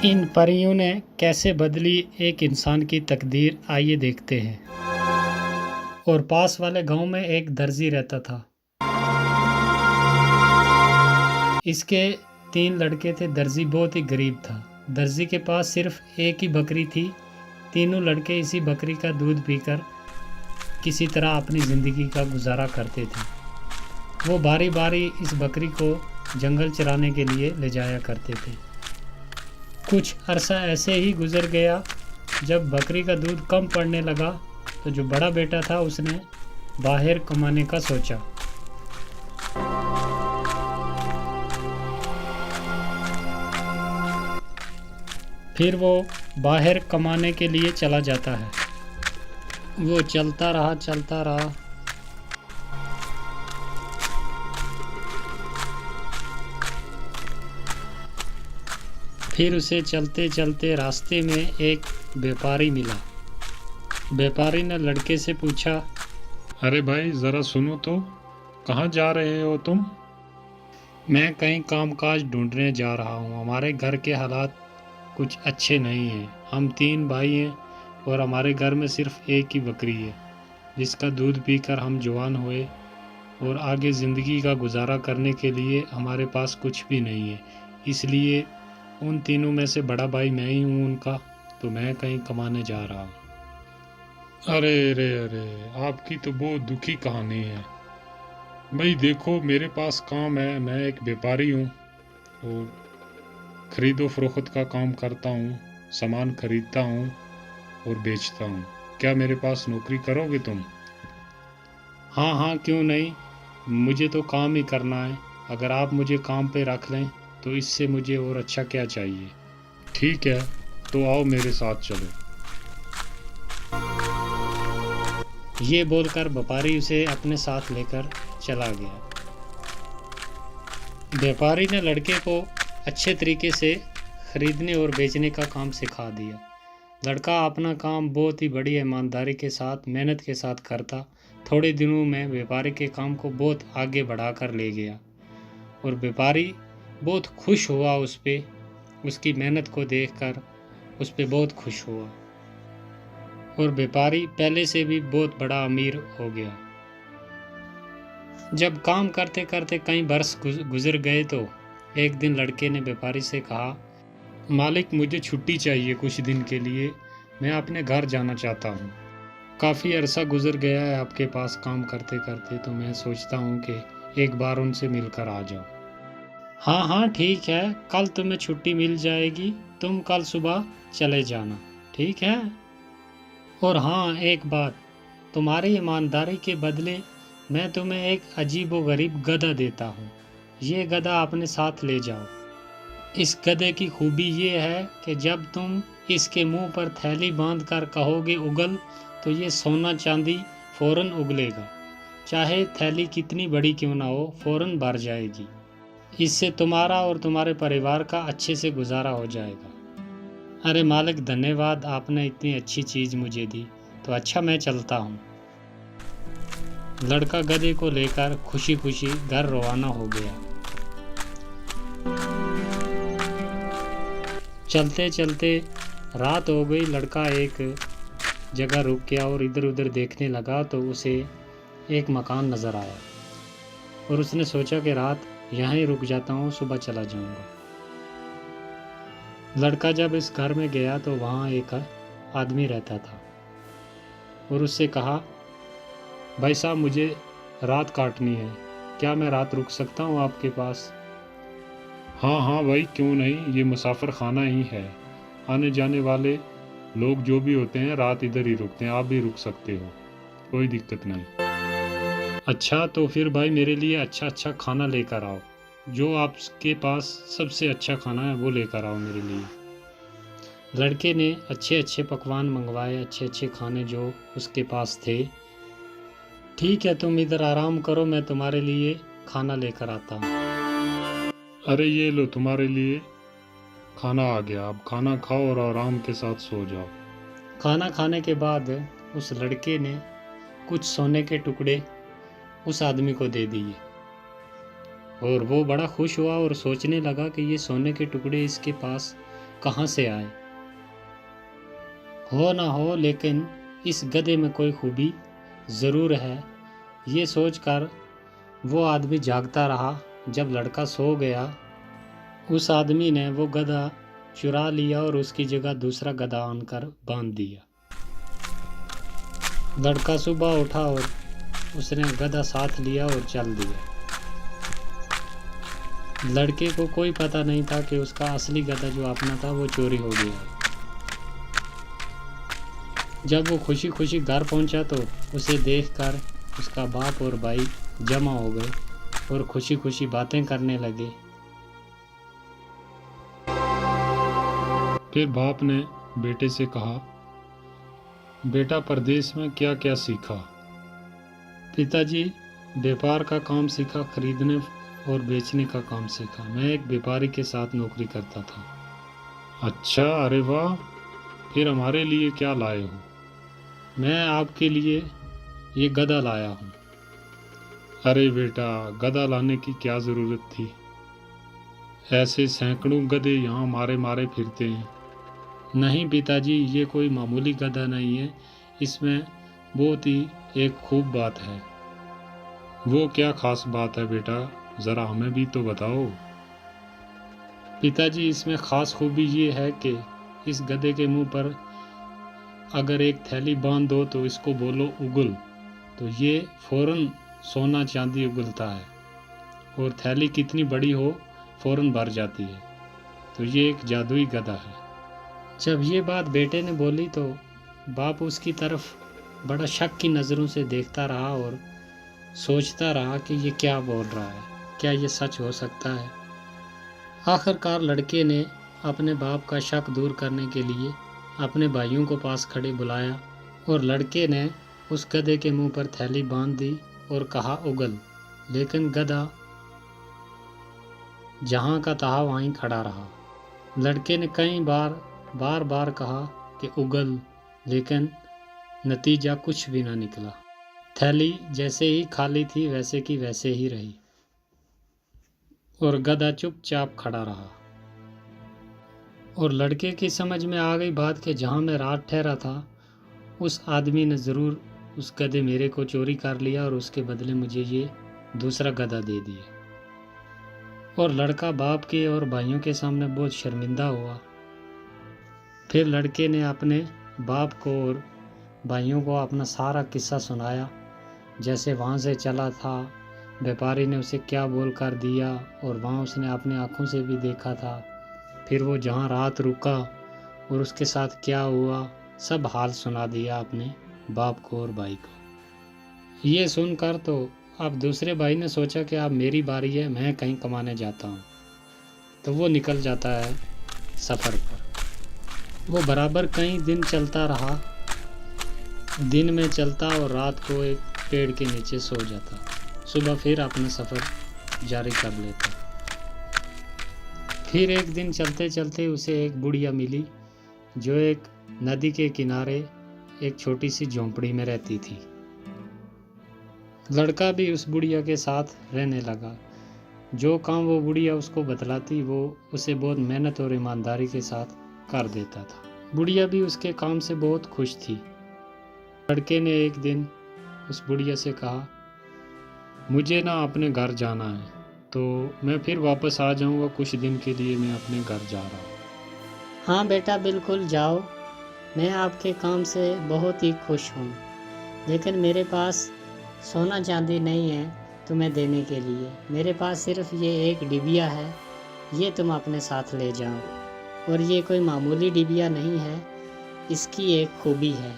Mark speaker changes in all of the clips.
Speaker 1: इन परियों ने कैसे बदली एक इंसान की तकदीर, आइए देखते हैं। और पास वाले गांव में एक दर्जी रहता था। इसके 3 लड़के थे। दर्जी बहुत ही गरीब था। दर्जी के पास सिर्फ एक ही बकरी थी। तीनों लड़के इसी बकरी का दूध पीकर किसी तरह अपनी ज़िंदगी का गुजारा करते थे। वो बारी बारी इस बकरी को जंगल चराने के लिए ले जाया करते थे। कुछ अरसा ऐसे ही गुजर गया। जब बकरी का दूध कम पड़ने लगा तो जो बड़ा बेटा था उसने बाहर कमाने का सोचा। फिर वो बाहर कमाने के लिए चला जाता है। वो चलता रहा। फिर उसे चलते चलते रास्ते में एक व्यापारी मिला। व्यापारी ने लड़के से पूछा,
Speaker 2: अरे भाई ज़रा सुनो तो, कहाँ जा रहे हो तुम?
Speaker 1: मैं कहीं कामकाज ढूंढने जा रहा हूँ। हमारे घर के हालात कुछ अच्छे नहीं हैं। हम 3 भाई हैं और हमारे घर में सिर्फ एक ही बकरी है जिसका दूध पीकर हम जवान हुए, और आगे ज़िंदगी का गुजारा करने के लिए हमारे पास कुछ भी नहीं है। इसलिए उन तीनों में से बड़ा भाई मैं ही हूँ उनका, तो मैं कहीं कमाने जा रहा हूँ।
Speaker 2: अरे, आपकी तो बहुत दुखी कहानी है भाई। देखो मेरे पास काम है, मैं एक व्यापारी हूँ और ख़रीदो फरोख्त का काम करता हूँ। सामान खरीदता हूँ और बेचता हूँ। क्या मेरे पास नौकरी करोगे तुम?
Speaker 1: हाँ, क्यों नहीं। मुझे तो काम ही करना है। अगर आप मुझे काम पे रख लें तो इससे मुझे और अच्छा क्या चाहिए।
Speaker 2: ठीक है, तो आओ मेरे साथ चलो।
Speaker 1: ये बोलकर व्यापारी उसे अपने साथ लेकर चला गया। व्यापारी ने लड़के को अच्छे तरीके से खरीदने और बेचने का काम सिखा दिया। लड़का अपना काम बहुत ही बड़ी ईमानदारी के साथ, मेहनत के साथ करता। थोड़े दिनों में व्यापारी के काम को बहुत आगे बढ़ाकर ले गया और व्यापारी बहुत खुश हुआ उसकी मेहनत को देखकर उस पे बहुत खुश हुआ। और व्यापारी पहले से भी बहुत बड़ा अमीर हो गया। जब काम करते करते कई वर्ष गुजर गए तो एक दिन लड़के ने व्यापारी से कहा,
Speaker 2: मालिक मुझे छुट्टी चाहिए कुछ दिन के लिए, मैं अपने घर जाना चाहता हूँ।
Speaker 1: काफ़ी अरसा गुजर गया है आपके पास काम करते करते, तो मैं सोचता हूँ कि एक बार उनसे मिलकर आ जाओ। हाँ, ठीक है, कल तुम्हें छुट्टी मिल जाएगी। तुम कल सुबह चले जाना, ठीक है। और हाँ, एक बात, तुम्हारी ईमानदारी के बदले मैं तुम्हें एक अजीब व गरीब गधा देता हूँ। ये गधा अपने साथ ले जाओ। इस गधे की खूबी ये है कि जब तुम इसके मुंह पर थैली बांध कर कहोगे उगल, तो ये सोना चांदी फौरन उगलेगा। चाहे थैली कितनी बड़ी क्यों ना हो, फौरन भर जाएगी। इससे तुम्हारा और तुम्हारे परिवार का अच्छे से गुजारा हो जाएगा। अरे मालिक, धन्यवाद, आपने इतनी अच्छी चीज़ मुझे दी। तो अच्छा, मैं चलता हूँ। लड़का गधे को लेकर खुशी खुशी घर रवाना हो गया। चलते चलते रात हो गई। लड़का एक जगह रुक गया और इधर उधर देखने लगा तो उसे एक मकान नज़र आया और उसने सोचा कि रात यहाँ ही रुक जाता हूँ, सुबह चला जाऊँगा। लड़का जब इस घर में गया तो वहाँ एक आदमी रहता था और उससे कहा, भाई साहब, मुझे रात काटनी है, क्या मैं रात रुक सकता हूँ आपके पास?
Speaker 2: हाँ भाई, क्यों नहीं, ये मुसाफिर खाना ही है। आने जाने वाले लोग जो भी होते हैं रात इधर ही रुकते हैं, आप भी रुक सकते हो, कोई दिक्कत नहीं।
Speaker 1: अच्छा, तो फिर भाई मेरे लिए अच्छा खाना लेकर आओ। जो आपके पास सबसे अच्छा खाना है वो लेकर आओ मेरे लिए। लड़के ने अच्छे पकवान मंगवाए, अच्छे खाने जो उसके पास थे। ठीक है, तुम इधर आराम करो, मैं तुम्हारे लिए खाना लेकर आता हूँ।
Speaker 2: अरे ये लो, तुम्हारे लिए खाना आ गया, अब खाना खाओ और आराम के साथ सो जाओ।
Speaker 1: खाना खाने के बाद उस लड़के ने कुछ सोने के टुकड़े उस आदमी को दे दिए और वो बड़ा खुश हुआ और सोचने लगा कि ये सोने के टुकड़े इसके पास कहाँ से आए। हो ना हो, लेकिन इस गधे में कोई खूबी ज़रूर है। ये सोचकर वो आदमी जागता रहा। जब लड़का सो गया, उस आदमी ने वो गधा चुरा लिया और उसकी जगह दूसरा गधा आनकर बांध दिया। लड़का सुबह उठा और उसने गधा साथ लिया और चल दिया। लड़के को कोई पता नहीं था कि उसका असली गधा जो अपना था वो चोरी हो गया। जब वो खुशी खुशी घर पहुंचा तो उसे देखकर उसका बाप और भाई जमा हो गए और खुशी खुशी बातें करने लगे।
Speaker 2: फिर बाप ने बेटे से कहा, बेटा परदेश में क्या क्या सीखा?
Speaker 1: पिताजी, व्यापार का काम सीखा, खरीदने और बेचने का काम सीखा। मैं एक व्यापारी के साथ नौकरी करता था।
Speaker 2: अच्छा, अरे वाह। फिर हमारे लिए क्या लाए हो?
Speaker 1: मैं आपके लिए ये गधा लाया हूँ।
Speaker 2: अरे बेटा, गधा लाने की क्या ज़रूरत थी? ऐसे सैकड़ों गधे यहाँ मारे मारे फिरते हैं।
Speaker 1: नहीं पिताजी, ये कोई मामूली गधा नहीं है। इसमें बहुत ही एक खूब बात है।
Speaker 2: वो क्या खास बात है बेटा, ज़रा हमें भी तो बताओ।
Speaker 1: पिताजी, इसमें खास खूबी ये है कि इस गधे के मुंह पर अगर एक थैली बांध दो तो इसको बोलो उगल, तो ये फौरन सोना चांदी उगलता है। और थैली कितनी बड़ी हो फौरन भर जाती है। तो ये एक जादुई गधा है। जब ये बात बेटे ने बोली तो बाप उसकी तरफ बड़ा शक की नज़रों से देखता रहा और सोचता रहा कि ये क्या बोल रहा है, क्या ये सच हो सकता है। आखिरकार लड़के ने अपने बाप का शक दूर करने के लिए अपने भाइयों को पास खड़े बुलाया और लड़के ने उस गधे के मुंह पर थैली बांध दी और कहा उगल। लेकिन गधा जहाँ का तहाँ वहीं खड़ा रहा। लड़के ने कई बार बार कहा कि उगल, लेकिन नतीजा कुछ भी ना निकला। थैली जैसे ही खाली थी वैसे की वैसे ही रही और गधा चुपचाप खड़ा रहा। और लड़के की समझ में आ गई बात कि जहाँ मैं रात ठहरा था उस आदमी ने ज़रूर उस गधे मेरे को चोरी कर लिया और उसके बदले मुझे ये दूसरा गधा दे दिया। और लड़का बाप के और भाइयों के सामने बहुत शर्मिंदा हुआ। फिर लड़के ने अपने बाप को और भाइयों को अपना सारा किस्सा सुनाया, जैसे वहाँ से चला था, व्यापारी ने उसे क्या बोल कर दिया और वहाँ उसने अपनी आँखों से भी देखा था। फिर वो जहाँ रात रुका और उसके साथ क्या हुआ, सब हाल सुना दिया अपने बाप को और भाई को। ये सुनकर तो अब दूसरे भाई ने सोचा कि अब मेरी बारी है, मैं कहीं कमाने जाता हूँ। तो वो निकल जाता है सफ़र पर। वो बराबर कई दिन चलता रहा। दिन में चलता और रात को एक पेड़ के नीचे सो जाता। सुबह फिर अपना सफ़र जारी कर लेता। फिर एक दिन चलते चलते उसे एक बुढ़िया मिली जो एक नदी के किनारे एक छोटी सी झोंपड़ी में रहती थी। लड़का भी उस बुढ़िया के साथ रहने लगा। जो काम वो बुढ़िया उसको बतलाती वो उसे बहुत मेहनत और ईमानदारी के साथ कर देता था। बुढ़िया भी उसके काम से बहुत खुश थी। लड़के ने एक दिन उस बुढ़िया से कहा, मुझे ना अपने घर जाना है, तो मैं फिर वापस आ जाऊंगा, कुछ दिन के लिए मैं अपने घर जा रहा हूँ।
Speaker 3: हाँ बेटा, बिल्कुल जाओ। मैं आपके काम से बहुत ही खुश हूँ, लेकिन मेरे पास सोना चांदी नहीं है तुम्हें देने के लिए। मेरे पास सिर्फ ये एक डिबिया है, ये तुम अपने साथ ले जाओ। और ये कोई मामूली डिबिया नहीं है, इसकी एक खूबी है।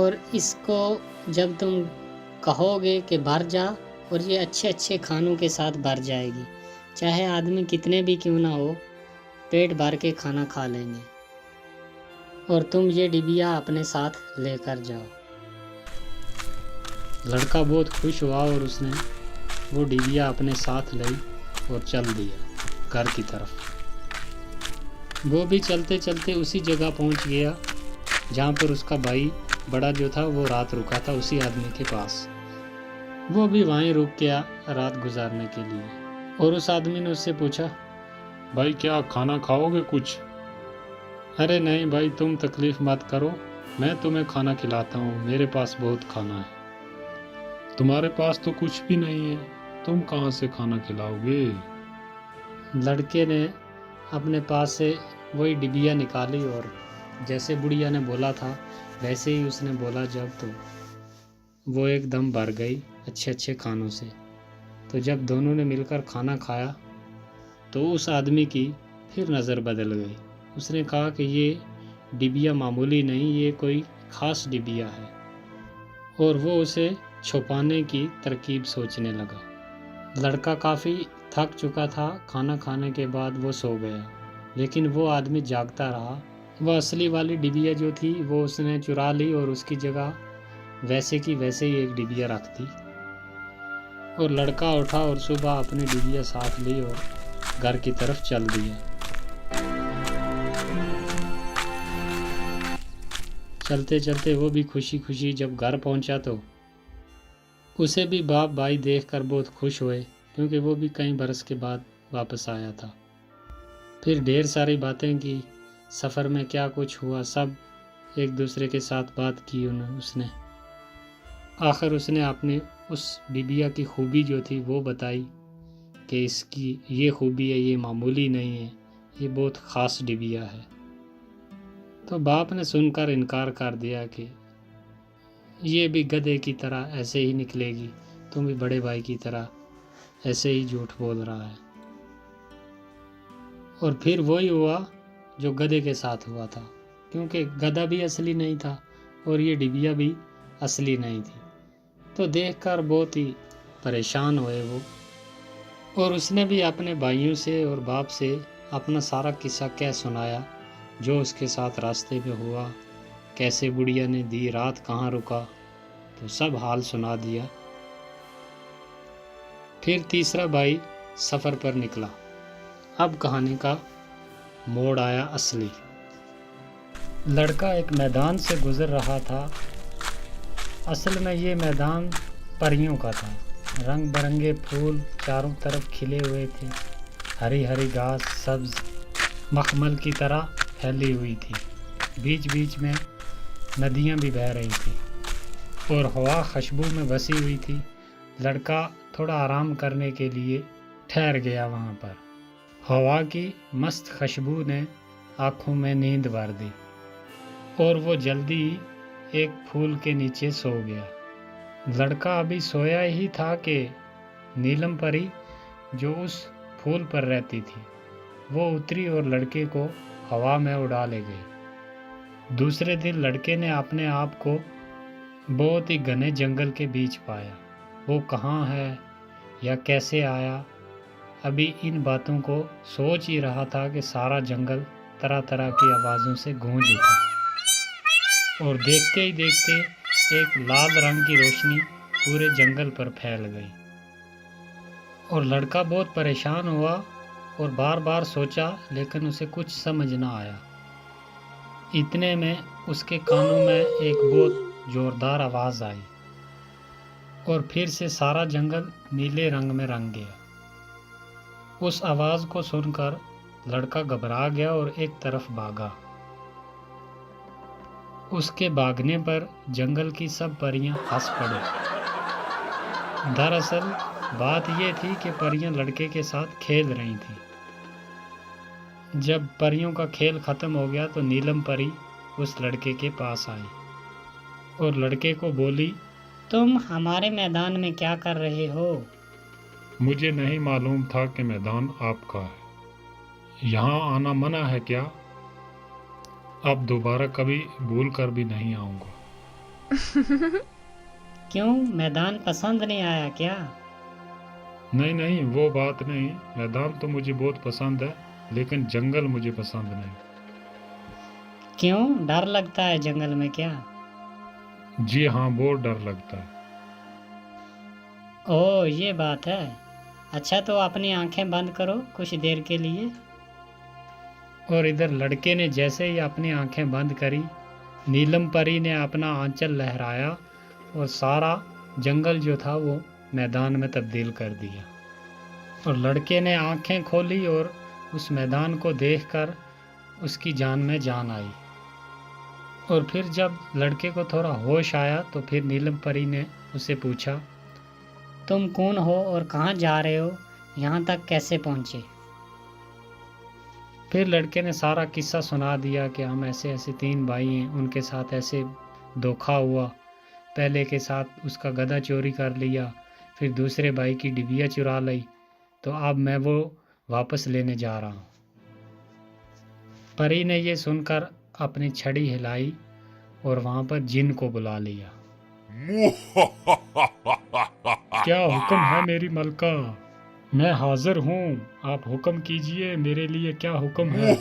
Speaker 3: और इसको जब तुम कहोगे कि भर जा, और ये अच्छे अच्छे खानों के साथ भर जाएगी। चाहे आदमी कितने भी क्यों ना हो, पेट भर के खाना खा लेंगे। और तुम ये डिबिया अपने साथ लेकर जाओ।
Speaker 1: लड़का बहुत खुश हुआ और उसने वो डिबिया अपने साथ ली और चल दिया घर की तरफ। वो भी चलते चलते उसी जगह पहुंच गया जहाँ पर उसका भाई बड़ा जो था वो रात रुका था, उसी आदमी के पास। वो भी वहीं रुक गया रात गुजारने के लिए। और उस आदमी ने उससे पूछा,
Speaker 2: भाई क्या खाना खाओगे कुछ?
Speaker 1: अरे नहीं भाई, तुम तकलीफ मत करो, मैं तुम्हें खाना खिलाता हूँ, मेरे पास बहुत खाना है।
Speaker 2: तुम्हारे पास तो कुछ भी नहीं है, तुम कहाँ से खाना खिलाओगे?
Speaker 1: लड़के ने अपने पास से वही डिबिया निकाली और जैसे बुढ़िया ने बोला था वैसे ही उसने बोला जब, तो वो एकदम भर गई अच्छे अच्छे खानों से। तो जब दोनों ने मिलकर खाना खाया तो उस आदमी की फिर नज़र बदल गई। उसने कहा कि ये डिबिया मामूली नहीं, ये कोई ख़ास डिबिया है, और वो उसे छुपाने की तरकीब सोचने लगा। लड़का काफ़ी थक चुका था, खाना खाने के बाद वो सो गया, लेकिन वो आदमी जागता रहा। वह असली वाली डिबिया जो थी वो उसने चुरा ली और उसकी जगह वैसे की वैसे ही एक डिबिया रख दी। और लड़का उठा और सुबह अपनी डिबिया साथ ली और घर की तरफ चल दिया। चलते चलते वो भी खुशी खुशी जब घर पहुंचा तो उसे भी बाप भाई देखकर बहुत खुश हुए, क्योंकि वो भी कई बरस के बाद वापस आया था। फिर ढेर सारी बातें की, सफ़र में क्या कुछ हुआ सब एक दूसरे के साथ बात की उसने। आखिर उसने अपने उस डिबिया की खूबी जो थी वो बताई कि इसकी ये खूबी है, ये मामूली नहीं है, ये बहुत ख़ास डिबिया है। तो बाप ने सुनकर इनकार कर दिया कि ये भी गधे की तरह ऐसे ही निकलेगी, तुम भी बड़े भाई की तरह ऐसे ही झूठ बोल रहा है। और फिर वही हुआ जो गधे के साथ हुआ था, क्योंकि गधा भी असली नहीं था और ये डिबिया भी असली नहीं थी। तो देखकर बहुत ही परेशान हुए वो, और उसने भी अपने भाइयों से और बाप से अपना सारा किस्सा कह सुनाया, जो उसके साथ रास्ते में हुआ, कैसे बुढ़िया ने दी रात, कहाँ रुका, तो सब हाल सुना दिया। फिर तीसरा भाई सफ़र पर निकला। अब कहानी का मोड़ आया असली। लड़का एक मैदान से गुजर रहा था। असल में ये मैदान परियों का था। रंग बिरंगे फूल चारों तरफ खिले हुए थे, हरी हरी घास सब्ज मखमल की तरह फैली हुई थी। बीच बीच में नदियाँ भी बह रही थी और हवा खुशबू में बसी हुई थी। लड़का थोड़ा आराम करने के लिए ठहर गया वहाँ पर। हवा की मस्त खुशबू ने आँखों में नींद भर दी और वो जल्दी ही एक फूल के नीचे सो गया। लड़का अभी सोया ही था कि नीलम परी जो उस फूल पर रहती थी वो उतरी और लड़के को हवा में उड़ा ले गई। दूसरे दिन लड़के ने अपने आप को बहुत ही घने जंगल के बीच पाया। वो कहाँ है या कैसे आया, अभी इन बातों को सोच ही रहा था कि सारा जंगल तरह तरह की आवाज़ों से गूंज उठा और देखते ही देखते एक लाल रंग की रोशनी पूरे जंगल पर फैल गई। और लड़का बहुत परेशान हुआ और बार बार सोचा, लेकिन उसे कुछ समझ ना आया। इतने में उसके कानों में एक बहुत ज़ोरदार आवाज़ आई और फिर से सारा जंगल नीले रंग में रंग गया। उस आवाज़ को सुनकर लड़का घबरा गया और एक तरफ भागा। उसके भागने पर जंगल की सब परियां हंस पड़ी। दरअसल बात यह थी कि परियां लड़के के साथ खेल रही थीं। जब परियों का खेल खत्म हो गया तो नीलम परी उस लड़के के पास आई और लड़के को बोली,
Speaker 3: तुम हमारे मैदान में क्या कर रहे हो?
Speaker 2: मुझे नहीं मालूम था कि मैदान आपका है। यहाँ आना मना है क्या? अब दोबारा कभी भूल कर भी नहीं आऊँगा।
Speaker 3: क्यों, मैदान पसंद नहीं आया क्या?
Speaker 2: नहीं नहीं, वो बात नहीं। मैदान तो मुझे बहुत पसंद है, लेकिन जंगल मुझे पसंद नहीं।
Speaker 3: क्यों, डर लगता है जंगल में क्या?
Speaker 2: जी हाँ, बहुत डर लगता है।
Speaker 3: ओह, ये बात है। अच्छा, तो अपनी आंखें बंद करो कुछ देर के लिए।
Speaker 1: और इधर लड़के ने जैसे ही अपनी आंखें बंद करी, नीलम परी ने अपना आंचल लहराया और सारा जंगल जो था वो मैदान में तब्दील कर दिया। और लड़के ने आंखें खोली और उस मैदान को देखकर उसकी जान में जान आई। और फिर जब लड़के को थोड़ा होश आया तो फिर नीलम परी ने उससे पूछा,
Speaker 3: तुम कौन हो और कहाँ जा रहे हो? यहाँ तक कैसे पहुँचे?
Speaker 1: फिर लड़के ने सारा किस्सा सुना दिया कि हम ऐसे ऐसे 3 भाई हैं, उनके साथ ऐसे धोखा हुआ। पहले के साथ उसका गधा चोरी कर लिया, फिर दूसरे भाई की डिबिया चुरा ली, तो अब मैं वो वापस लेने जा रहा हूँ। परी ने ये सुनकर अपनी छड़ी हिलाई और वहाँ पर जिन को बुला लिया। क्या हुक्म है मेरी मलका? मैं हाजिर हूँ, आप हुक्म कीजिए, मेरे लिए क्या हुक्म है?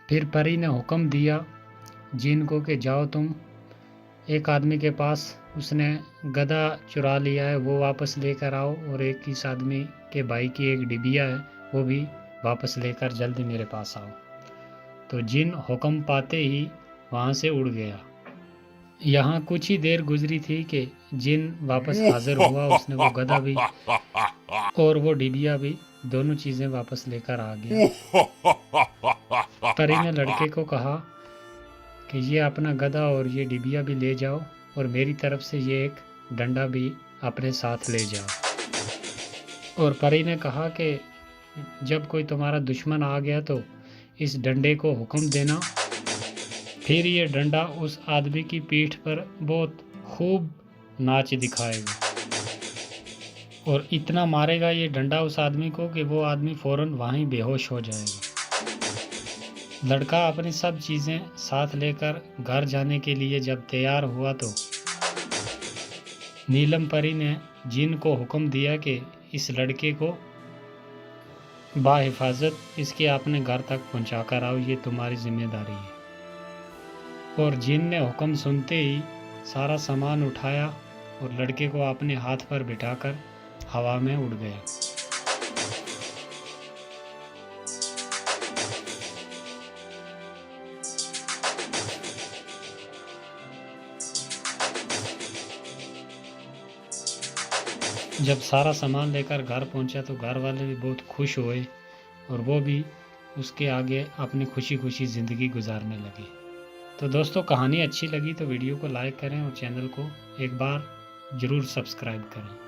Speaker 1: फिर परी ने हुक्म दिया जिन को कि जाओ तुम एक आदमी के पास, उसने गधा चुरा लिया है, वो वापस लेकर आओ, और एक इस आदमी के भाई की एक डिबिया है, वो भी वापस लेकर जल्दी मेरे पास आओ। तो जिन हुक्म पाते ही वहाँ से उड़ गया। यहाँ कुछ ही देर गुजरी थी कि जिन वापस हाजिर हुआ। उसने वो गधा भी और वो डिबिया भी, दोनों चीज़ें वापस लेकर आ गया। परी ने लड़के को कहा कि ये अपना गधा और ये डिबिया भी ले जाओ, और मेरी तरफ से ये एक डंडा भी अपने साथ ले जाओ। और परी ने कहा कि जब कोई तुम्हारा दुश्मन आ गया तो इस डंडे को हुक्म देना, फिर ये डंडा उस आदमी की पीठ पर बहुत खूब नाच दिखाएगा, और इतना मारेगा ये डंडा उस आदमी को कि वो आदमी फौरन वहीं बेहोश हो जाएगा। लड़का अपनी सब चीज़ें साथ लेकर घर जाने के लिए जब तैयार हुआ तो नीलम परी ने जिन को हुक्म दिया कि इस लड़के को बाहिफाजत इसके अपने घर तक पहुंचा कर आओ, ये तुम्हारी जिम्मेदारी है। और जिन ने हुक्म सुनते ही सारा सामान उठाया और लड़के को अपने हाथ पर बिठाकर हवा में उड़ गया। जब सारा सामान लेकर घर पहुंचा तो घर वाले भी बहुत खुश हुए, और वो भी उसके आगे अपनी खुशी खुशी ज़िंदगी गुजारने लगे। तो दोस्तों, कहानी अच्छी लगी तो वीडियो को लाइक करें और चैनल को एक बार ज़रूर सब्सक्राइब करें।